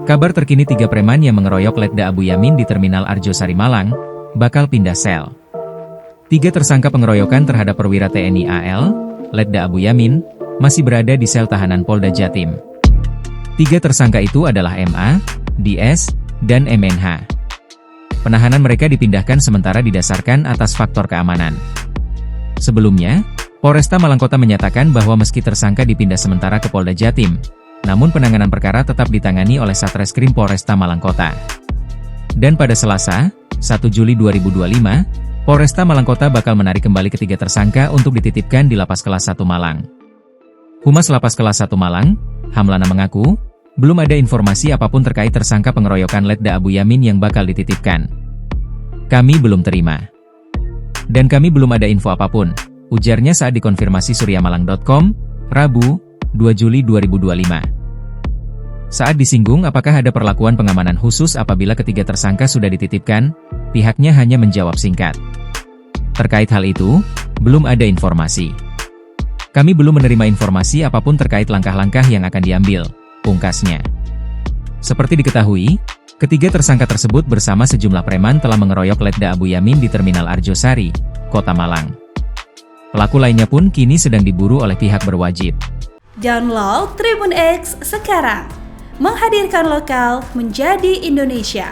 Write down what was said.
Kabar terkini 3 preman yang mengeroyok Letda Abu Yamin di Terminal Arjosari Malang, bakal pindah sel. 3 tersangka pengeroyokan terhadap perwira TNI AL, Letda Abu Yamin, masih berada di sel tahanan Polda Jatim. 3 tersangka itu adalah MA, DS, dan MNH. Penahanan mereka dipindahkan sementara didasarkan atas faktor keamanan. Sebelumnya, Polresta Malang Kota menyatakan bahwa meski tersangka dipindah sementara ke Polda Jatim, namun penanganan perkara tetap ditangani oleh Satreskrim Polresta Malang Kota. Dan pada Selasa, 1 Juli 2025, Polresta Malang Kota bakal menarik kembali ketiga tersangka untuk dititipkan di Lapas Kelas 1 Malang. Humas Lapas Kelas 1 Malang, Hamlana mengaku, belum ada informasi apapun terkait tersangka pengeroyokan Letda Abu Yamin yang bakal dititipkan. Kami belum terima. Dan kami belum ada info apapun, ujarnya saat dikonfirmasi suryamalang.com, Rabu, 2 Juli 2025. Saat disinggung apakah ada perlakuan pengamanan khusus apabila ketiga tersangka sudah dititipkan, pihaknya hanya menjawab singkat. Terkait hal itu, belum ada informasi. Kami belum menerima informasi apapun terkait langkah-langkah yang akan diambil, pungkasnya. Seperti diketahui, ketiga tersangka tersebut bersama sejumlah preman telah mengeroyok Letda Abu Yamin di Terminal Arjosari, Kota Malang. Pelaku lainnya pun kini sedang diburu oleh pihak berwajib. Download Tribun X sekarang, menghadirkan lokal menjadi Indonesia.